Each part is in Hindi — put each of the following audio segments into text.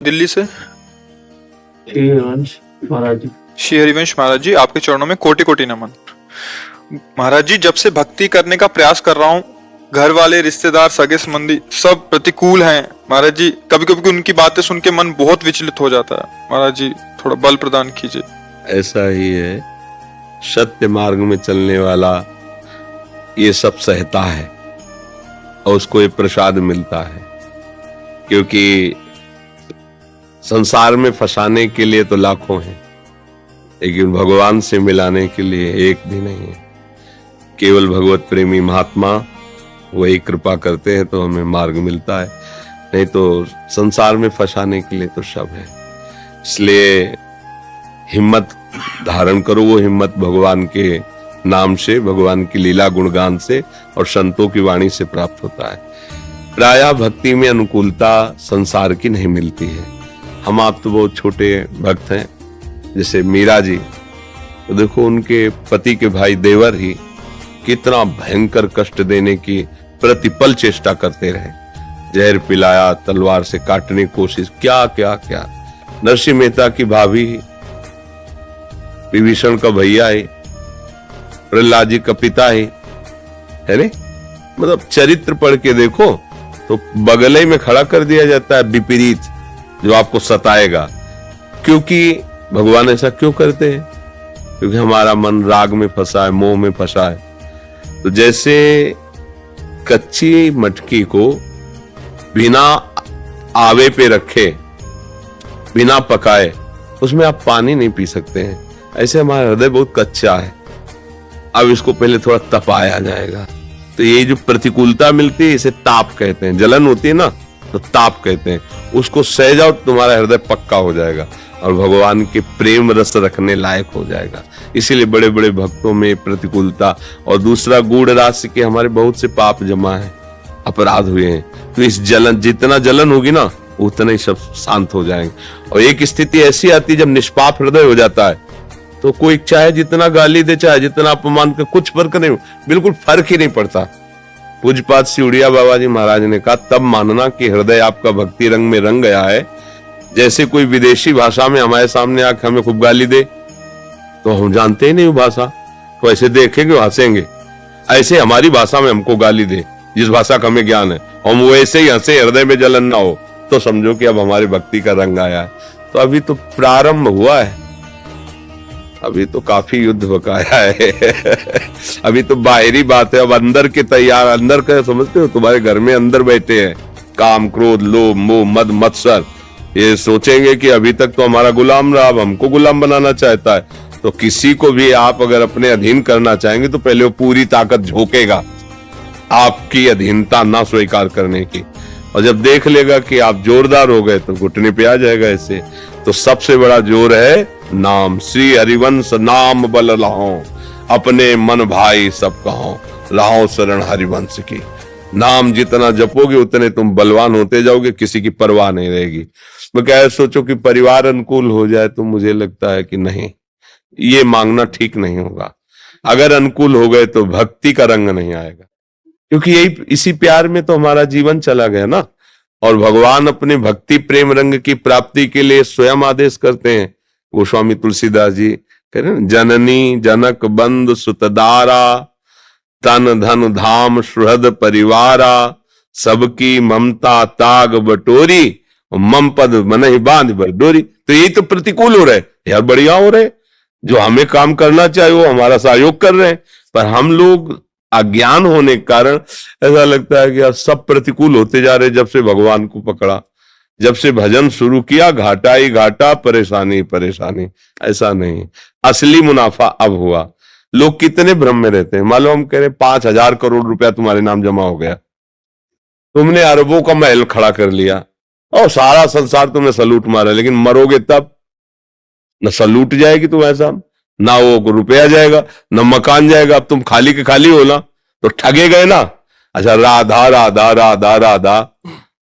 दिल्ली से। श्री हरिवंश महाराज जी। श्री हरिवंश महाराज जी, आपके चरणों में कोटि कोटि नमन। महाराज जी, जब से भक्ति करने का प्रयास कर रहा हूँ, घर वाले, रिश्तेदार, सगे संबंधी सब प्रतिकूल हैं। महाराज जी, कभी कभी उनकी बातें सुन के मन बहुत विचलित हो जाता है। महाराज जी, थोड़ा बल प्रदान कीजिए। ऐसा ही है, सत्य मार्ग में चलने वाला ये सब सहता है और उसको ये प्रसाद मिलता है, क्योंकि संसार में फंसाने के लिए तो लाखों हैं, लेकिन भगवान से मिलाने के लिए एक भी नहीं है। केवल भगवत प्रेमी महात्मा वही कृपा करते हैं तो हमें मार्ग मिलता है, नहीं तो संसार में फंसाने के लिए तो सब है। इसलिए हिम्मत धारण करो, वो हिम्मत भगवान के नाम से, भगवान की लीला गुणगान से और संतों की वाणी से प्राप्त होता है। प्रायः भक्ति में अनुकूलता संसार की नहीं मिलती है। हम आप तो बहुत छोटे भक्त हैं, जैसे मीरा जी, तो देखो उनके पति के भाई देवर ही कितना भयंकर कष्ट देने की प्रतिपल चेष्टा करते रहे। जहर पिलाया, तलवार से काटने की कोशिश, क्या क्या क्या। नरसिंह मेहता की भाभी, विभीषण का भैया है, प्रहलाद जी का पिता है रे। मतलब चरित्र पढ़ के देखो तो बगल में खड़ा कर दिया जाता है विपरीत जो आपको सताएगा। क्योंकि भगवान ऐसा क्यों करते हैं? क्योंकि हमारा मन राग में फंसा है, मोह में फंसा है। तो जैसे कच्ची मटकी को बिना आवे पे रखे, बिना पकाए उसमें आप पानी नहीं पी सकते हैं, ऐसे हमारा हृदय बहुत कच्चा है। अब इसको पहले थोड़ा तपाया जाएगा, तो ये जो प्रतिकूलता मिलती है इसे ताप कहते हैं। जलन होती है ना, तो ताप कहते हैं। उसको सह जाओ, तुम्हारा हृदय पक्का हो जाएगा और भगवान के प्रेम रस रखने लायक हो जाएगा। इसीलिए बड़े बड़े भक्तों में प्रतिकूलता, और दूसरा गूढ़ राशि के हमारे बहुत से पाप जमा है, अपराध हुए हैं। तो इस जलन, जितना जलन होगी ना उतना ही सब शांत हो जाएंगे। और एक स्थिति ऐसी आती है जब निष्पाप हृदय हो जाता है, तो कोई चाहे जितना गाली दे, चाहे जितना अपमान करे, कुछ फर्क नहीं, बिल्कुल फर्क ही नहीं पड़ता। पूज्यपाद सिउड़िया बाबा जी महाराज ने कहा, तब मानना कि हृदय आपका भक्ति रंग में रंग गया है। जैसे कोई विदेशी भाषा में हमारे सामने आके हमें खूब गाली दे, तो हम जानते ही नहीं वो भाषा, तो ऐसे देखेंगे हंसेंगे। ऐसे हमारी भाषा में हमको गाली दे, जिस भाषा का हमें ज्ञान है, हम वो ऐसे ही हंसे, हृदय में जलन ना हो, तो समझो कि अब हमारी भक्ति का रंग आया है। तो अभी तो प्रारंभ हुआ है, अभी तो काफी युद्ध बकाया है। अभी तो बाहरी बात है, अब अंदर के तैयार, अंदर का समझते हो, तुम्हारे घर में अंदर बैठे हैं काम, क्रोध, लोभ, मोह, मद, मत्सर। ये सोचेंगे कि अभी तक तो हमारा गुलाम रहा, अब हमको गुलाम बनाना चाहता है। तो किसी को भी आप अगर अपने अधीन करना चाहेंगे तो पहले वो पूरी ताकत झोंकेगा आपकी अधीनता ना स्वीकार करने की, और जब देख लेगा कि आप जोरदार हो गए तो घुटने पे आ जाएगा ऐसे। तो सबसे बड़ा जोर है नाम। श्री हरिवंश नाम बल लाहो, अपने मन भाई सब कहो, लाहो शरण हरिवंश की। नाम जितना जपोगे उतने तुम बलवान होते जाओगे, किसी की परवाह नहीं रहेगी। मैं क्या सोचो कि परिवार अनुकूल हो जाए, तो मुझे लगता है कि नहीं, ये मांगना ठीक नहीं होगा। अगर अनुकूल हो गए तो भक्ति का रंग नहीं आएगा, क्योंकि यही, इसी प्यार में तो हमारा जीवन चला गया ना। और भगवान अपने भक्ति प्रेम रंग की प्राप्ति के लिए स्वयं आदेश करते हैं। गोस्वामी तुलसीदास जी कह रहे हैं, जननी जनक बंद सुतदारा, तन धन धाम सुहृद परिवारा, सबकी ममता ताग बटोरी, मम पद मन ही बांध बरडोरी। तो यही तो प्रतिकूल हो रहे यार, बढ़िया हो रहे, जो हमें काम करना चाहिए वो हमारा सहयोग कर रहे हैं, पर हम लोग अज्ञान होने के कारण ऐसा लगता है कि यार सब प्रतिकूल होते जा रहे। जब से भगवान को पकड़ा, जब से भजन शुरू किया, घाटा ही घाटा, परेशानी परेशानी। ऐसा नहीं, असली मुनाफा अब हुआ। लोग कितने भ्रम में रहते हैं। मालूम, हम कह रहे 5,000 करोड़ रुपया तुम्हारे नाम जमा हो गया, तुमने अरबों का महल खड़ा कर लिया और सारा संसार तुमने सलूट मारा, लेकिन मरोगे तब न सलूट जाएगी तुम, ऐसा ना वो रुपया जाएगा, न मकान जाएगा। अब तुम खाली के खाली हो ना, तो ठगे गए ना। अच्छा, राधा राधा राधा राधा,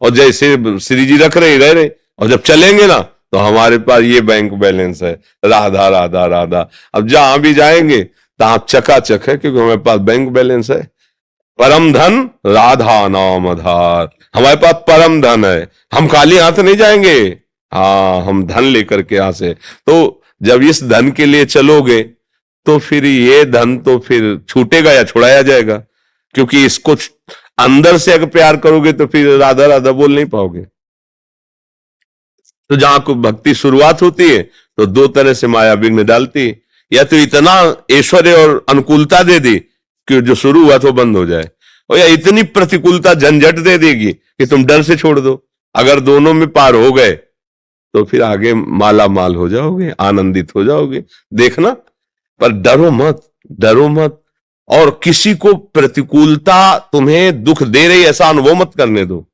और जैसे श्री जी रख रहे, रह रहे, और जब चलेंगे ना तो हमारे पास ये बैंक बैलेंस है, राधा राधा राधा। अब जहां भी जाएंगे तहां चकाचक है, क्योंकि हमारे पास बैंक बैलेंस है। परम धन राधा नाम आधार, हमारे पास परम धन है। हम खाली हाथ नहीं जाएंगे, हाँ, हम धन लेकर के यहां से, तो जब इस धन के लिए चलोगे तो फिर ये धन तो फिर छूटेगा या छुड़ाया जाएगा, क्योंकि इसको अंदर से अगर प्यार करोगे तो फिर राधा राधा बोल नहीं पाओगे। तो जहां को भक्ति शुरुआत होती है तो दो तरह से माया विघ्न डालती है, या तो इतना ऐश्वर्य और अनुकूलता दे दी कि जो शुरू हुआ तो बंद हो जाए, और या इतनी प्रतिकूलता झंझट दे देगी कि तुम डर से छोड़ दो। अगर दोनों में पार हो गए तो फिर आगे माला माल हो जाओगे, आनंदित हो जाओगे, देखना। पर डरो मत, डरो मत, और किसी को प्रतिकूलता तुम्हें दुख दे रही ऐसा अनुभव मत करने दो।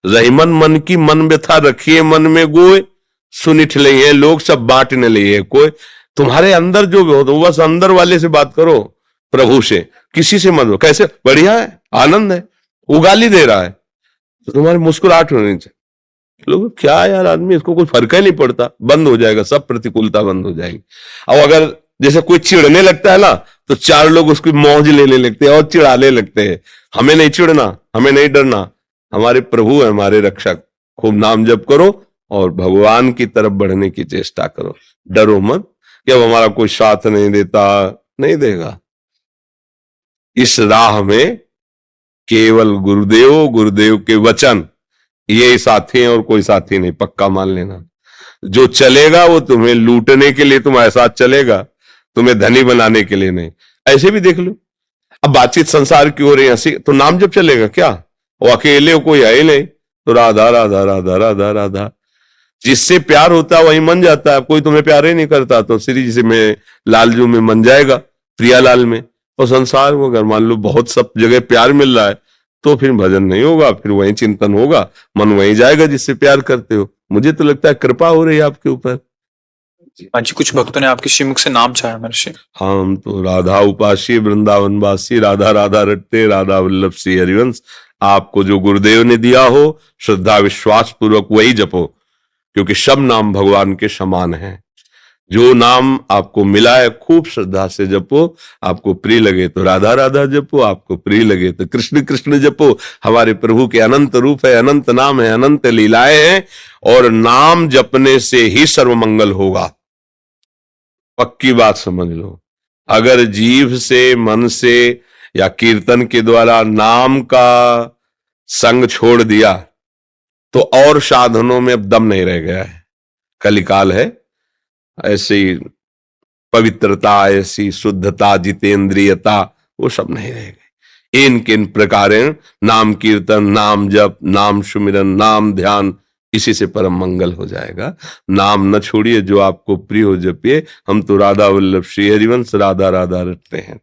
रहीमन मन की मन व्यथा रखिए मन में गोय, सुनिठ लिए लोग सब बांटने लिए कोई। तुम्हारे अंदर जो भी हो तो बस अंदर वाले से बात करो, प्रभु से, किसी से मत हो। कैसे बढ़िया है, आनंद है, वो गाली दे रहा है तो तुम्हारी मुस्कुराहट होनी चाहिए। लोग क्या यार, आदमी इसको कोई फर्क ही नहीं पड़ता, बंद हो जाएगा, सब प्रतिकूलता बंद हो जाएगी। और अगर जैसे कोई चिढ़ने लगता है ना तो चार लोग उसकी मौज लेने लगते हैं और चिढ़ाने लगते हैं। हमें नहीं चिढ़ना, हमें नहीं डरना, हमारे प्रभु है, हमारे रक्षक। खूब नाम जप करो और भगवान की तरफ बढ़ने की चेष्टा करो, डरो मत कि अब हमारा कोई साथ नहीं देता, नहीं देगा। इस राह में केवल गुरुदेव, गुरुदेव के वचन, ये साथी हैं और कोई साथी नहीं, पक्का मान लेना। जो चलेगा वो तुम्हें लूटने के लिए तुम्हारे साथ चलेगा, तुम्हें धनी बनाने के लिए नहीं। ऐसे भी देख लो, अब बातचीत संसार की हो रही है हंसी, तो नाम जब चलेगा क्या, वो अकेले कोई है ही नहीं, तो राधा राधा राधा राधा राधा। जिससे प्यार होता है वही मन जाता है। कोई तुम्हें प्यार ही नहीं करता तो श्री जी में लालजू में मन जाएगा, प्रियालाल में। और संसार में अगर मान लो बहुत सब जगह प्यार मिल रहा है तो फिर भजन नहीं होगा, फिर वही चिंतन होगा, मन वहीं जाएगा जिससे प्यार करते हो। मुझे तो लगता है कृपा हो रही है आपके ऊपर। हाँ जी, कुछ भक्तों ने आपके श्रीमुख से नाम चाहा महर्षि। हम तो राधा उपासी, वृंदावन वासी, राधा राधा रटते, राधा वल्लभ श्री हरिवंश। आपको जो गुरुदेव ने दिया हो श्रद्धा विश्वास पूर्वक वही जपो, क्योंकि सब नाम भगवान के समान हैं। जो नाम आपको मिला है खूब श्रद्धा से जपो। आपको प्रिय लगे तो राधा राधा जपो, आपको प्रिय लगे तो कृष्ण कृष्ण जपो। हमारे प्रभु के अनंत रूप है, अनंत नाम है, अनंत लीलाएं हैं, और नाम जपने से ही सर्वमंगल होगा। पक्की बात समझ लो। अगर जीभ से, मन से या कीर्तन के द्वारा नाम का संग छोड़ दिया तो और साधनों में अब दम नहीं रह गया है। कलिकाल है, ऐसी पवित्रता, ऐसी शुद्धता, जितेंद्रियता, वो सब नहीं रह गए। इन किन प्रकारेण नाम कीर्तन, नाम जप, नाम सुमिरन, नाम ध्यान, इसी से परम मंगल हो जाएगा। नाम न छोड़िए, जो आपको प्रिय हो जपिए। हम तो राधा वल्लभ श्री हरिवंश, राधा राधा रटते हैं।